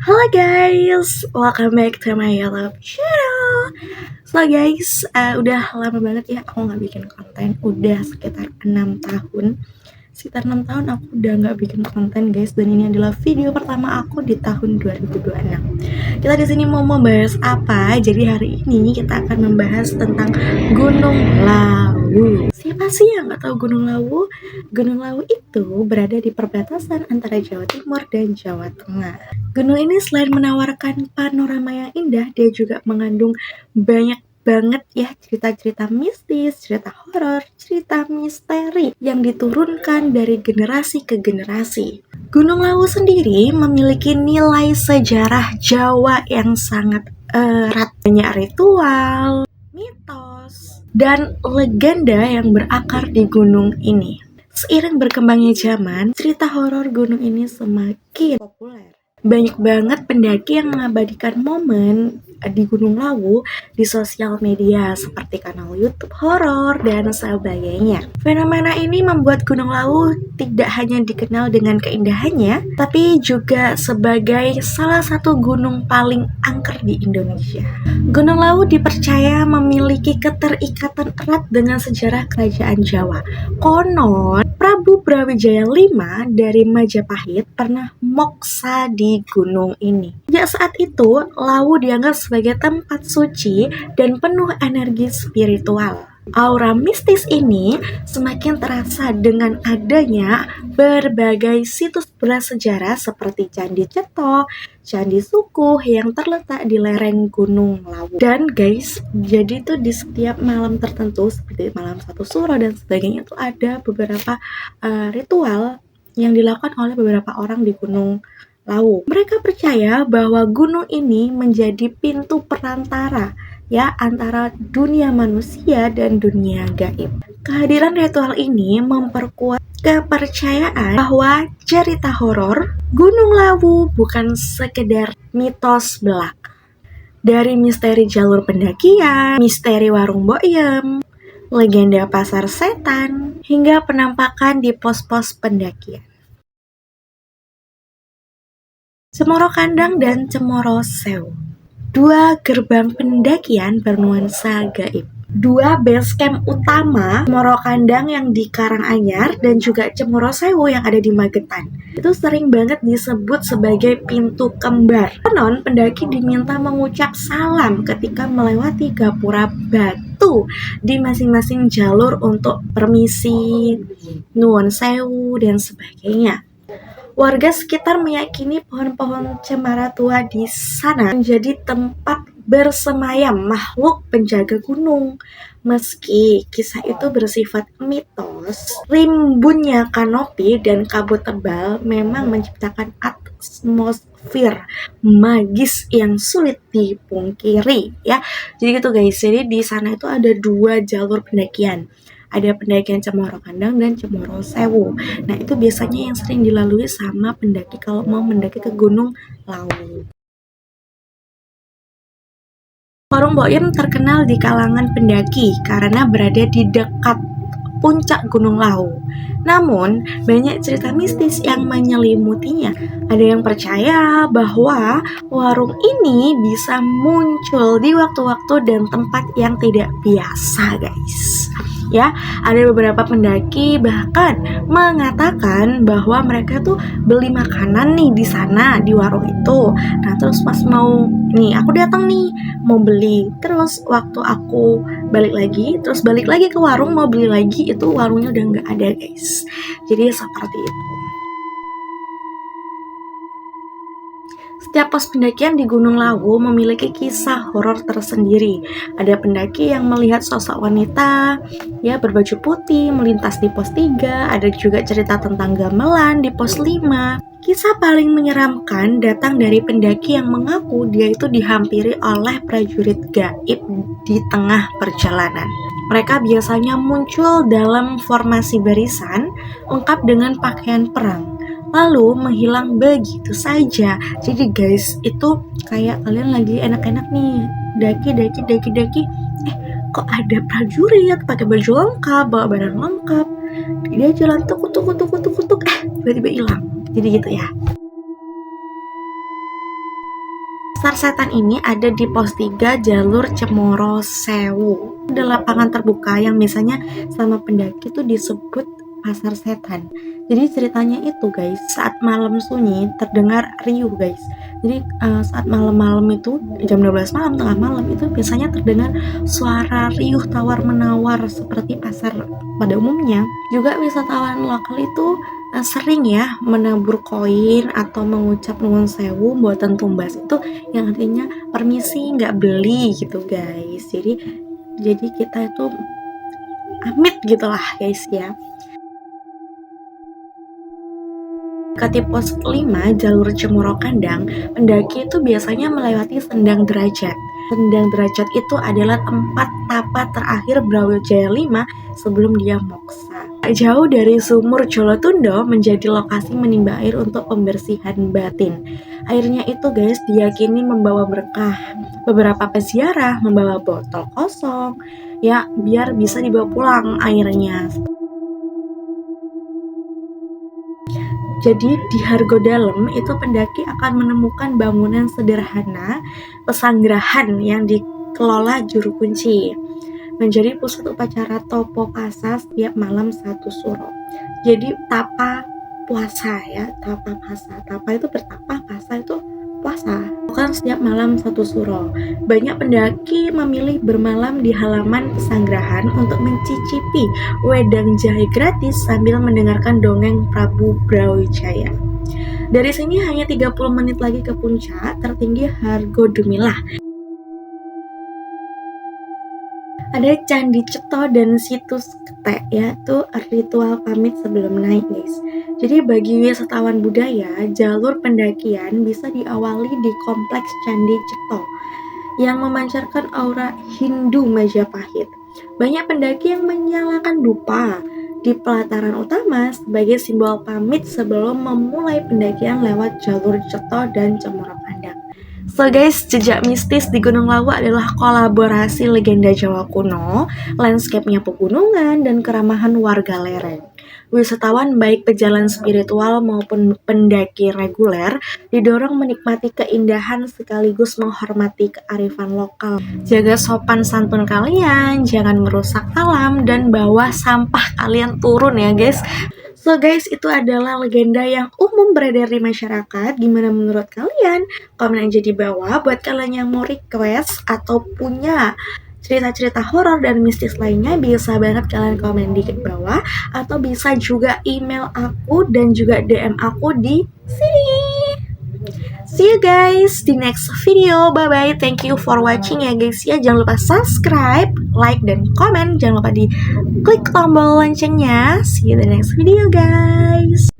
Halo guys, welcome back to my YouTube channel. So guys, udah lama banget ya aku nggak bikin konten. Udah sekitar 6 tahun. Sekitar 6 tahun aku udah nggak bikin konten guys. Dan ini adalah video pertama aku di tahun 2026. Kita di sini mau membahas apa? Jadi hari ini kita akan membahas tentang Gunung Lawu. Siapa sih yang nggak tahu Gunung Lawu? Gunung Lawu itu berada di perbatasan antara Jawa Timur dan Jawa Tengah. Gunung ini selain menawarkan panorama yang indah, dia juga mengandung banyak banget ya cerita-cerita mistis, cerita horor, cerita misteri yang diturunkan dari generasi ke generasi. Gunung Lawu sendiri memiliki nilai sejarah Jawa yang sangat erat. Banyak ritual, mitos, dan legenda yang berakar di gunung ini. Seiring berkembangnya zaman, cerita horor gunung ini semakin populer. Banyak banget pendaki yang mengabadikan momen di Gunung Lawu di sosial media seperti kanal YouTube horor dan sebagainya. Fenomena ini membuat Gunung Lawu tidak hanya dikenal dengan keindahannya, tapi juga sebagai salah satu gunung paling angker di Indonesia. Gunung Lawu dipercaya memiliki keterikatan erat dengan sejarah kerajaan Jawa. Konon, Prabu Brawijaya V dari Majapahit pernah moksa di gunung ini. Sejak saat itu, Lawu dianggap sebagai tempat suci dan penuh energi spiritual. Aura mistis ini semakin terasa dengan adanya berbagai situs prasejarah seperti Candi Ceto, Candi Sukuh yang terletak di lereng Gunung Lawu. Dan guys, jadi tuh di setiap malam tertentu seperti malam satu suro dan sebagainya itu ada beberapa ritual yang dilakukan oleh beberapa orang di Gunung Lawu. Mereka percaya bahwa gunung ini menjadi pintu perantara ya antara dunia manusia dan dunia gaib. Kehadiran ritual ini memperkuat kepercayaan bahwa cerita horor Gunung Lawu bukan sekedar mitos belaka. Dari misteri jalur pendakian, misteri warung boyem, legenda pasar setan, hingga penampakan di pos-pos pendakian. Cemoro Kandang dan Cemoro Sewu, dua gerbang pendakian bernuansa gaib. Dua base camp utama, Cemoro Kandang yang di Karanganyar dan juga Cemoro Sewu yang ada di Magetan, itu sering banget disebut sebagai pintu kembar. Konon pendaki diminta mengucap salam ketika melewati gapura batu di masing-masing jalur untuk permisi, nuwun sewu dan sebagainya. Warga sekitar meyakini pohon-pohon cemara tua di sana menjadi tempat bersemayam makhluk penjaga gunung. Meski kisah itu bersifat mitos, rimbunnya kanopi dan kabut tebal memang menciptakan atmosfer magis yang sulit dipungkiri ya. Jadi gitu guys, jadi di sana itu ada dua jalur pendakian. Ada pendakian Cemoro Kandang dan Cemoro Sewu. Nah itu biasanya yang sering dilalui sama pendaki kalau mau mendaki ke Gunung Lawu. Warung boyem terkenal di kalangan pendaki karena berada di dekat puncak Gunung Lawu. Namun, banyak cerita mistis yang menyelimutinya. Ada yang percaya bahwa warung ini bisa muncul di waktu-waktu dan tempat yang tidak biasa, guys. Ya, ada beberapa pendaki bahkan mengatakan bahwa mereka tuh beli makanan nih di sana di warung itu. Nah, terus pas mau nih aku datang nih mau beli, terus waktu aku balik lagi ke warung mau beli lagi, itu warungnya udah nggak ada guys. Jadi seperti itu. Setiap pos pendakian di Gunung Lawu memiliki kisah horor tersendiri. Ada pendaki yang melihat sosok wanita ya berbaju putih melintas di pos 3, ada juga cerita tentang gamelan di pos 5. Kisah paling menyeramkan datang dari pendaki yang mengaku dia itu dihampiri oleh prajurit gaib di tengah perjalanan. Mereka biasanya muncul dalam formasi barisan, lengkap dengan pakaian perang, lalu menghilang begitu saja. Jadi guys, itu kayak kalian lagi enak-enak nih, daki, kok ada prajurit pakai baju lengkap, bawa barang lengkap, dia jalan tuk, tiba-tiba hilang. Jadi gitu ya. Pasar Setan ini ada di pos 3 jalur Cemoro Sewu. Ada lapangan terbuka yang biasanya sama pendaki itu disebut Pasar Setan. Jadi ceritanya itu guys, saat malam sunyi terdengar riuh guys. Jadi saat malam-malam itu jam 12 malam, tengah malam itu biasanya terdengar suara riuh tawar-menawar seperti pasar pada umumnya. Juga wisatawan lokal itu sering ya menabur koin atau mengucap nuwun sewu buatan tumbas, itu yang artinya permisi nggak beli gitu guys. Jadi kita itu amit gitulah guys ya. Di pos 5 jalur Cemoro Kandang, pendaki itu biasanya melewati Sendang Derajat. Sendang Derajat itu adalah tempat tapa terakhir Brawijaya 5 sebelum dia moksa. Jauh dari sumur Jolotundo menjadi lokasi menimba air untuk pembersihan batin. Airnya itu guys diyakini membawa berkah. Beberapa peziarah membawa botol kosong ya biar bisa dibawa pulang airnya. Jadi di Hargodalam itu pendaki akan menemukan bangunan sederhana pesanggerahan yang dikelola juru kunci, menjadi pusat upacara Topo Pasa setiap malam 1 suro. Jadi tapa puasa ya, tapa pasa. Tapa itu bertapa, pasa itu puasa. Bukan setiap malam 1 suro. Banyak pendaki memilih bermalam di halaman pesanggerahan untuk mencicipi wedang jahe gratis sambil mendengarkan dongeng Prabu Brawijaya. Dari sini hanya 30 menit lagi ke puncak tertinggi Hargodumilah. Ada Candi Ceto dan situs Ketek, yaitu ritual pamit sebelum naik guys. Jadi bagi wisatawan budaya, jalur pendakian bisa diawali di kompleks Candi Ceto yang memancarkan aura Hindu Majapahit. Banyak pendaki yang menyalakan dupa di pelataran utama sebagai simbol pamit sebelum memulai pendakian lewat jalur Ceto dan Cemoro Kandang. So guys, jejak mistis di Gunung Lawu adalah kolaborasi legenda Jawa kuno, landscape-nya pegunungan, dan keramahan warga lereng. Wisatawan baik pejalan spiritual maupun pendaki reguler didorong menikmati keindahan sekaligus menghormati kearifan lokal. Jaga sopan santun kalian, jangan merusak alam, dan bawa sampah kalian turun ya guys. So guys, itu adalah legenda yang umum beredar di masyarakat. Gimana menurut kalian? Komen aja di bawah. Buat kalian yang mau request atau punya cerita-cerita horor dan mistis lainnya, bisa banget kalian komen di bawah. Atau bisa juga email aku dan juga DM aku di sini. See you guys di next video. Bye bye. Thank you for watching ya guys ya. Jangan lupa subscribe, like, dan komen. Jangan lupa di klik tombol loncengnya. See you the next video guys.